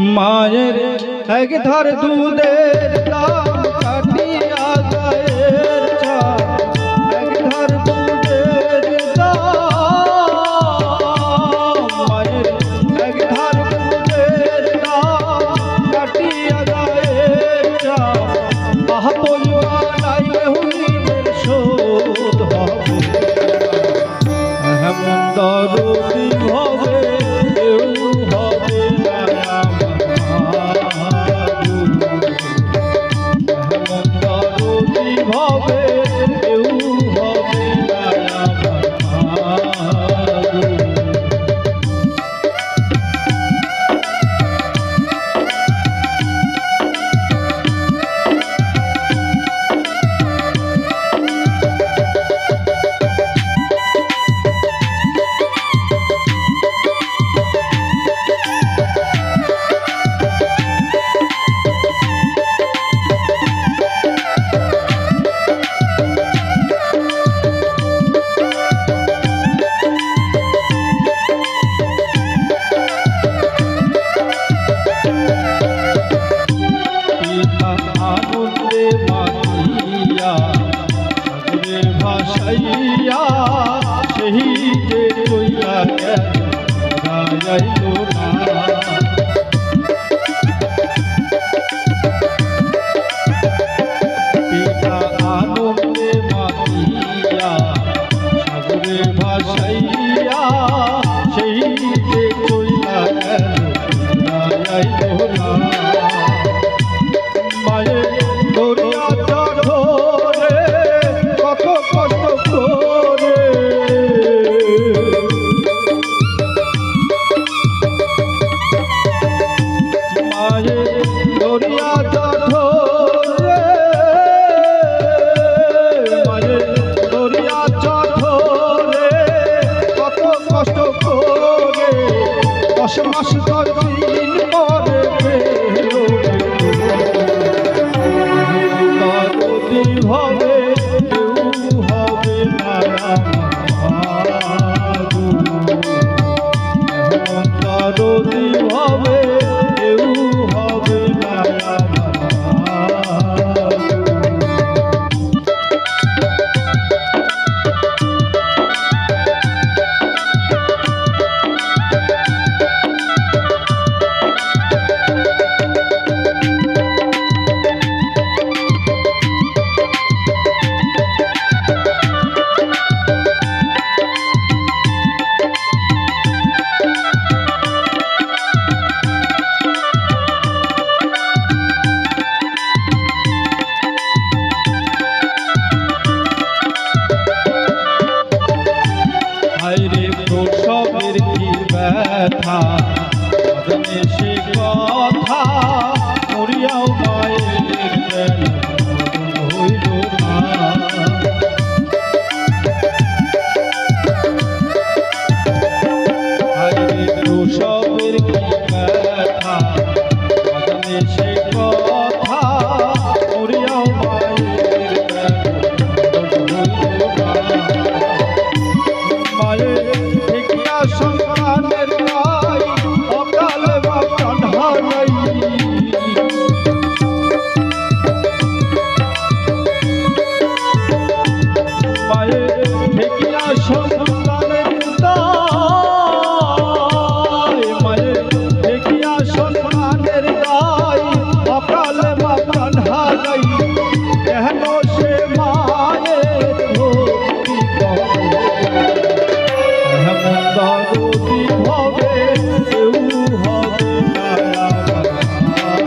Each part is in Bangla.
মায়ের এক ধার দুধের দাম কাটিয়া গায়ের চাল, এক ধার দুধের দাম, মায়ের এক ধার দুধের দাম কাটিয়া গায়ের চাল, আহা বলবা নাইলে হুলিনের শোধ হবে, এমন দরদি হবে কেউ হবে না আমার মাগো, এমন দরদি হবে কেউ হবে না আমার মাগো। আনন্দে মাতিয়া সাগরে ভাসাইয়া সেই যে চইলা গেল যাইল না, পিতা আনন্দে মাতিয়া সাগরে ভাসাইয়া সেই যে চইলা গেল যাইল না, মায়ের দরিয়াটা ধরে কত কষ্ট করে, মায়ের দরিয়াটা ধরে, মায়ের দরিয়াটা ধরে কত কষ্ট করে 10 মাস 10 দিন পরে পেলো হবে কেউ হবে না আমার মাগো, এমন দরদি হবে কেউ হবে না আমার মাগো। হায়রে প্রসবের কি ব্যথা জানে সে কথা, মরিয়াও মায়ের জ্ঞান হইল না, হায়রে প্রসবের কি ব্যথা জানে সে কথা, মরিয়াও মায়ের জ্ঞান হইল না, মায়ের ঠিকিয়া সন্তানের নাই অকালে বাপ্রাণ হারাই, মায়ের ঠিকিয়া সন্তানের দায়, মায়ের ঠিকিয়া সন্তানের দায় অকালে বাপ্রাণ হারাই, কেন সে মায়ের ভক্তি করে, এমন দরদি হবে কেউ হবে না আমার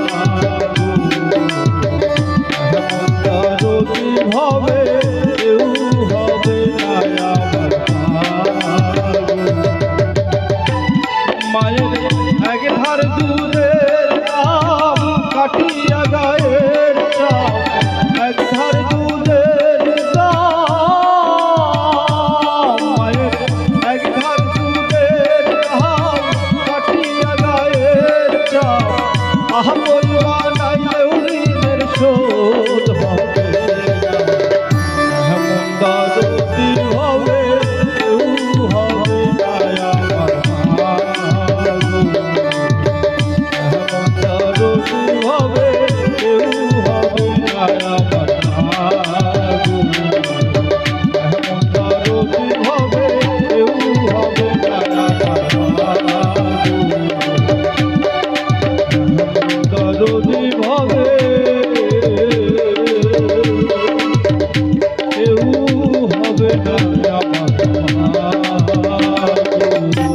মাগো, এমন দরদি হবে কেউ হবে না আমার মাগো। মায়ের এক ধার দুধের দাম কাটিয়া গায়ের চাল, এক ধার দুধের দাম, মায়ের এক ধার দুধের দাম কাটিয়া গায়ের চাল, আহা বলবা নাইলে হুলিনের শোধ হবে, এমন দরদি হবে কেউ হবে না আমার মাগো, এমন হবে কেউ হবে না আমার গুরু। এমন দরদি হবে কেউ হবে না আমার গুরু। দরদি হবে কেউ হবে না আমার গুরু।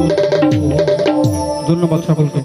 ধন্যবাদ সকলকে।